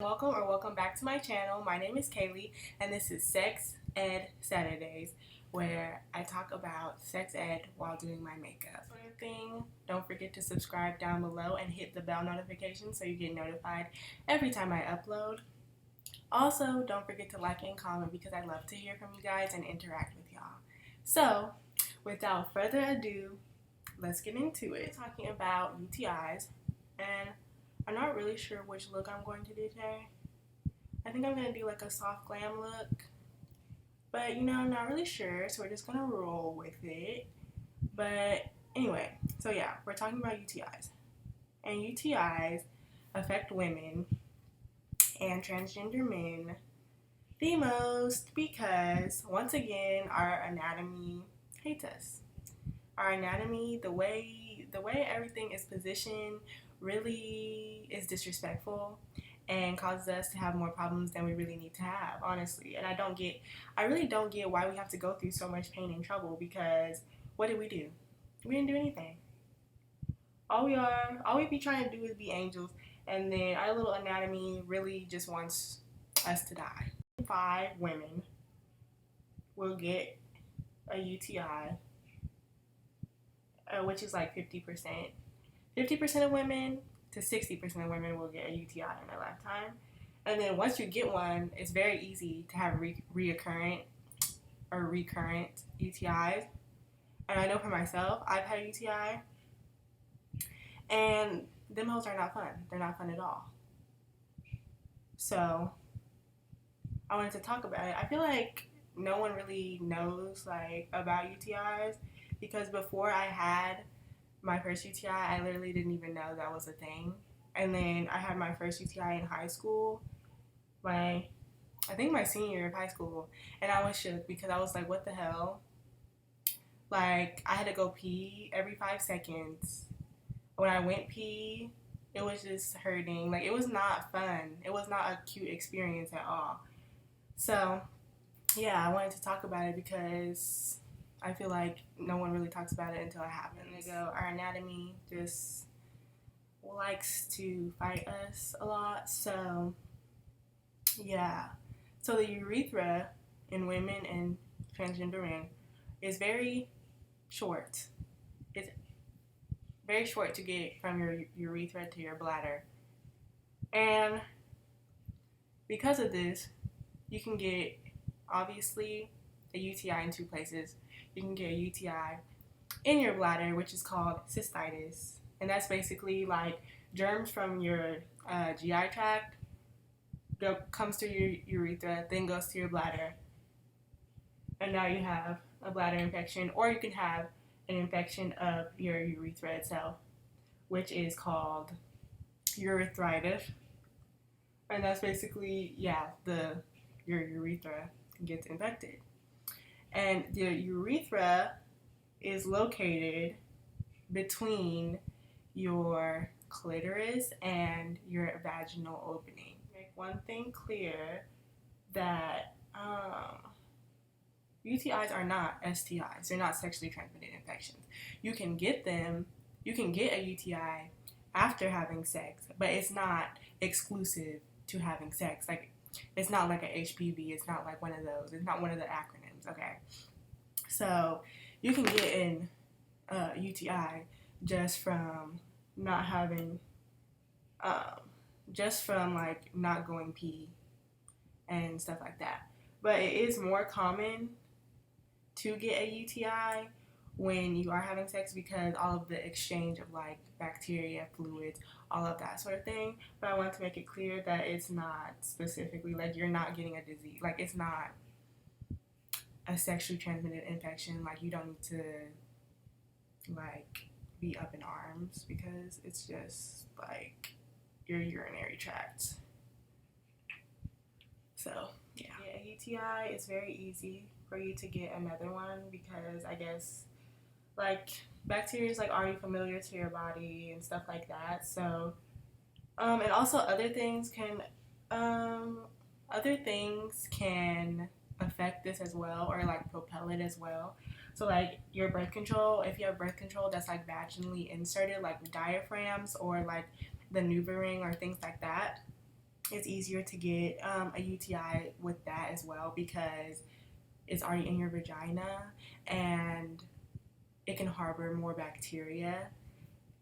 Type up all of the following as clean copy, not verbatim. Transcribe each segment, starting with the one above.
Welcome back to my channel. My name is Kaylee and this is Sex Ed Saturdays, where I talk about sex ed while doing my makeup. Sort of thing. Don't forget to subscribe down below and hit the bell notification so you get notified every time I upload. Also, don't forget to like and comment because I love to hear from you guys and interact with y'all. So, without further ado, let's get into it. We're talking about UTIs, and I'm not really sure which look I'm going to do today. I think I'm going to do like a soft glam look, but I'm not really sure, so we're just going to roll with it. But anyway, so yeah, we're talking about UTIs. And UTIs affect women and transgender men the most because, once again, our anatomy hates us. Our anatomy, the way everything is positioned, really is disrespectful and causes us to have more problems than we really need to have, honestly. And I really don't get why we have to go through so much pain and trouble, because what did we do? We didn't do anything. All we be trying to do is be angels, and then our little anatomy really just wants us to die. 5 women will get a UTI, which is like 50%. 50% of women to 60% of women will get a UTI in their lifetime. And then once you get one, it's very easy to have recurrent UTIs. And I know for myself, I've had a UTI, and them hoes are not fun. They're not fun at all. So I wanted to talk about it. I feel like no one really knows about UTIs, because before I had my first UTI, I literally didn't even know that was a thing. And then I had my first UTI in high school, I think my senior year of high school, and I was shook because I was like, what the hell? I had to go pee every 5 seconds. When I went pee, it was just hurting. It was not fun. It was not a cute experience at all. So yeah, I wanted to talk about it because I feel like no one really talks about it until it happens. Our anatomy just likes to fight us a lot. So yeah. So the urethra in women and transgender men is very short. It's very short to get from your urethra to your bladder. And because of this, you can get, obviously, a UTI in 2 places. You can get a UTI in your bladder, which is called cystitis. And that's basically germs from your GI tract comes through your urethra, then goes to your bladder. And now you have a bladder infection, or you can have an infection of your urethra itself, which is called urethritis. And that's basically, your urethra gets infected. And the urethra is located between your clitoris and your vaginal opening. Make one thing clear, that UTIs are not STIs. They're not sexually transmitted infections. You can get them. You can get a UTI after having sex, but it's not exclusive to having sex. It's not like a HPV. It's not like one of those. It's not one of the acronyms. Okay. So you can get an UTI just from not having, not going pee and stuff like that. But it is more common to get a UTI when you are having sex, because all of the exchange of bacteria, fluids, all of that sort of thing. But I want to make it clear that it's not specifically you're not getting a disease. It's not a sexually transmitted infection. You don't need to be up in arms, because it's just your urinary tract. So yeah, a UTI is very easy for you to get another one, because I guess bacteria is already familiar to your body and stuff like that. So and also other things can affect this as well, or propel it as well. So your birth control, if you have birth control that's vaginally inserted, diaphragms or the NuvaRing or things like that, it's easier to get a UTI with that as well because it's already in your vagina and it can harbor more bacteria,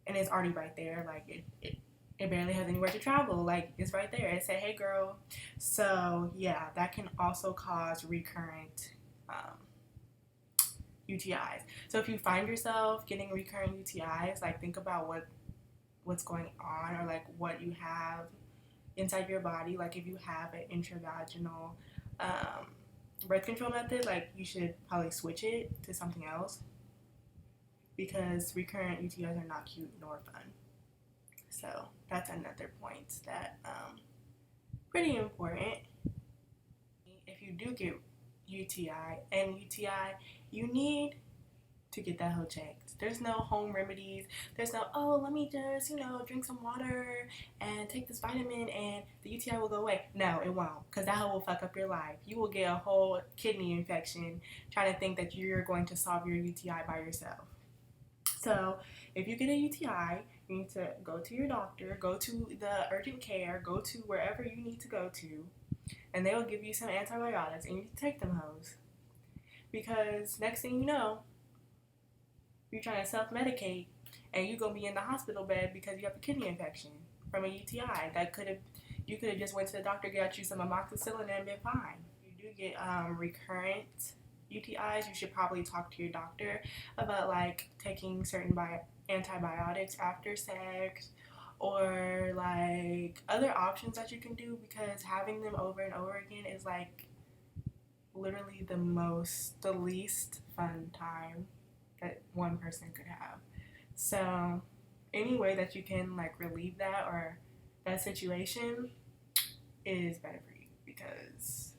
and it's already right there. Like it barely has anywhere to travel. Like it's right there. It said, "Hey, girl." So yeah, that can also cause recurrent UTIs. So if you find yourself getting recurrent UTIs, like think about what's going on, or like what you have inside your body. Like if you have an intravaginal birth control method, like you should probably switch it to something else because recurrent UTIs are not cute nor fun. So that's another point that pretty important. If you do get UTI, you need to get that whole checked. There's no home remedies. There's no, oh, let me just, drink some water and take this vitamin and the UTI will go away. No, it won't, because that will fuck up your life. You will get a whole kidney infection trying to think that you're going to solve your UTI by yourself. So if you get a UTI, you need to go to your doctor, go to the urgent care, go to wherever you need to go to, and they'll give you some antibiotics and you can take them hoes. Because next thing you know, you're trying to self-medicate and you're going to be in the hospital bed because you have a kidney infection from a UTI. You could have just went to the doctor, got you some amoxicillin and been fine. If you do get recurrent UTIs, you should probably talk to your doctor about like taking certain antibiotics after sex, or like other options that you can do, because having them over and over again is like literally the least fun time that one person could have. So any way that you can like relieve that or that situation is better for you, because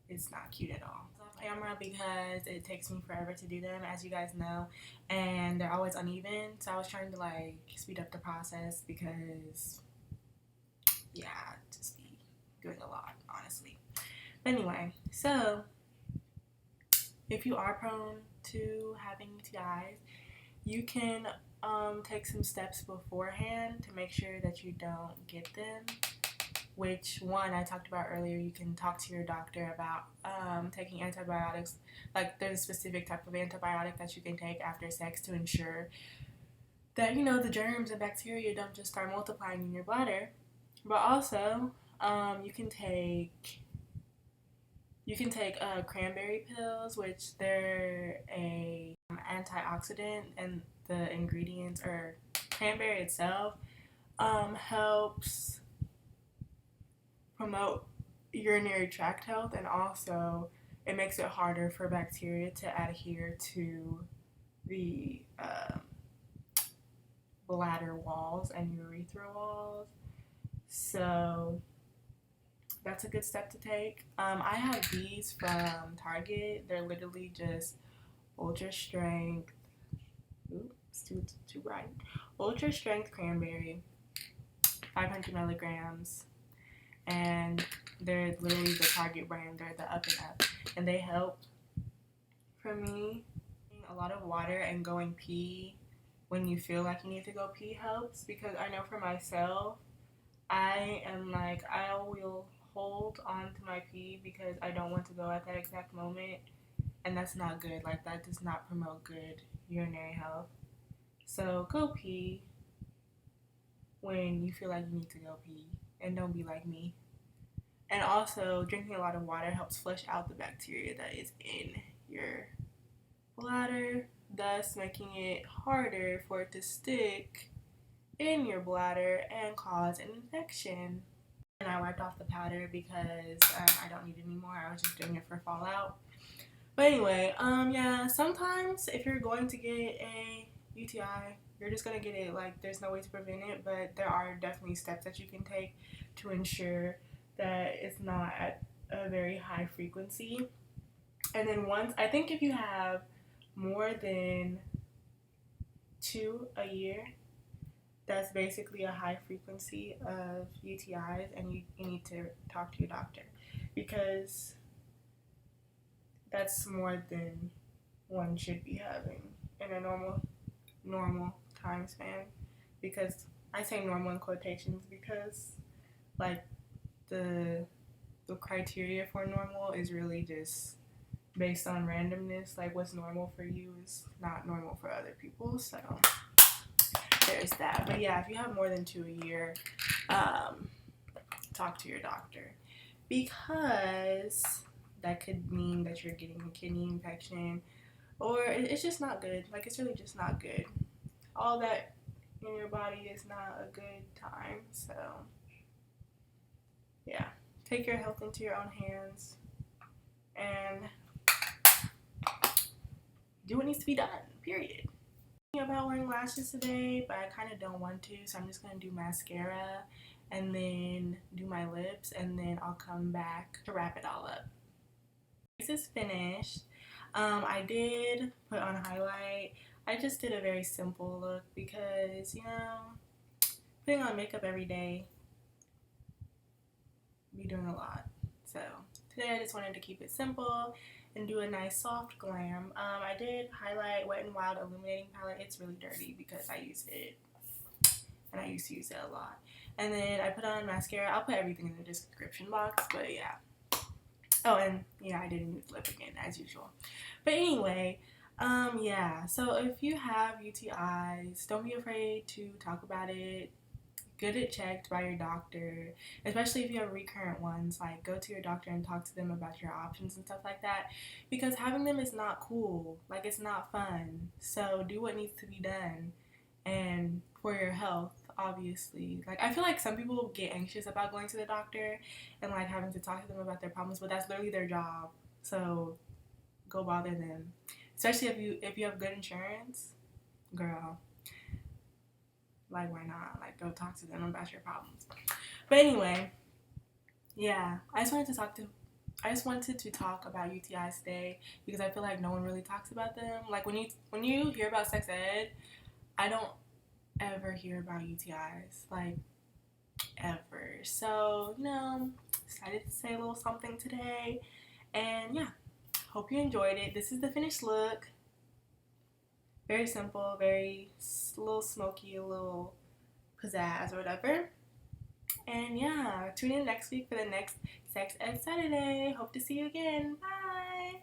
it's not cute at all. Off camera because it takes me forever to do them, as you guys know, and they're always uneven. So I was trying to like speed up the process because yeah, just be doing a lot, honestly. But anyway, so if you are prone to having UTIs, you can take some steps beforehand to make sure that you don't get them. Which one I talked about earlier, you can talk to your doctor about taking antibiotics. Like there's a specific type of antibiotic that you can take after sex to ensure that the germs and bacteria don't just start multiplying in your bladder. But also you can take cranberry pills, which they're a antioxidant, and the ingredients are cranberry itself helps promote urinary tract health, and also it makes it harder for bacteria to adhere to the bladder walls and urethra walls. So that's a good step to take. I have these from Target. They're literally just ultra strength. Oops, it's too bright. Ultra strength cranberry, 500 milligrams, and they're literally the Target brand. They're the Up and Up, and they help. For me, a lot of water and going pee when you feel like you need to go pee helps, because I know for myself, I am like, I will hold on to my pee because I don't want to go at that exact moment, and that's not good. Like that does not promote good urinary health. So go pee when you feel like you need to go pee, and don't be like me. And also, drinking a lot of water helps flush out the bacteria that is in your bladder, thus making it harder for it to stick in your bladder and cause an infection. And I wiped off the powder because I don't need it anymore. I was just doing it for fallout. But anyway, yeah, sometimes if you're going to get a UTI, you're just going to get it. Like, there's no way to prevent it, but there are definitely steps that you can take to ensure that it's not at a very high frequency. And then I think if you have more than 2 a year, that's basically a high frequency of UTIs, and you need to talk to your doctor, because that's more than one should be having in a normal time span. Because I say normal in quotations because, like, the criteria for normal is really just based on randomness. Like what's normal for you is not normal for other people. So there's that. But yeah, if you have more than 2 a year, talk to your doctor, because that could mean that you're getting a kidney infection, or it's just not good. Like it's really just not good. All that in your body is not a good time. So yeah, take your health into your own hands and do what needs to be done, period. I'm thinking about wearing lashes today, but I kind of don't want to, so I'm just going to do mascara and then do my lips, and then I'll come back to wrap it all up. This is finished. I did put on highlight. I just did a very simple look because, you know, putting on makeup every day be doing a lot. So today I just wanted to keep it simple and do a nice soft glam. I did highlight Wet n Wild Illuminating palette. It's really dirty because I use it, and I used to use it a lot. And then I put on mascara. I'll put everything in the description box, but yeah. Oh, and yeah, I did a nude lip again, as usual. But anyway, yeah. So if you have UTIs, don't be afraid to talk about it. Get it checked by your doctor, especially if you have recurrent ones. Like, go to your doctor and talk to them about your options and stuff like that, because having them is not cool. Like, it's not fun. So do what needs to be done, and for your health, obviously. Like, I feel like some people get anxious about going to the doctor and like having to talk to them about their problems, but that's literally their job. So go bother them, especially if you have good insurance, girl. Like, why not? Like, go talk to them about your problems. But anyway, yeah, I just wanted to talk about UTIs today, because I feel like no one really talks about them. Like, when you hear about sex ed, I don't ever hear about UTIs, like, ever. So, you know, decided to say a little something today, and yeah, hope you enjoyed it. This is the finished look. Very simple, very a little smoky, a little pizzazz or whatever. And yeah, tune in next week for the next Sex Ed Saturday. Hope to see you again. Bye!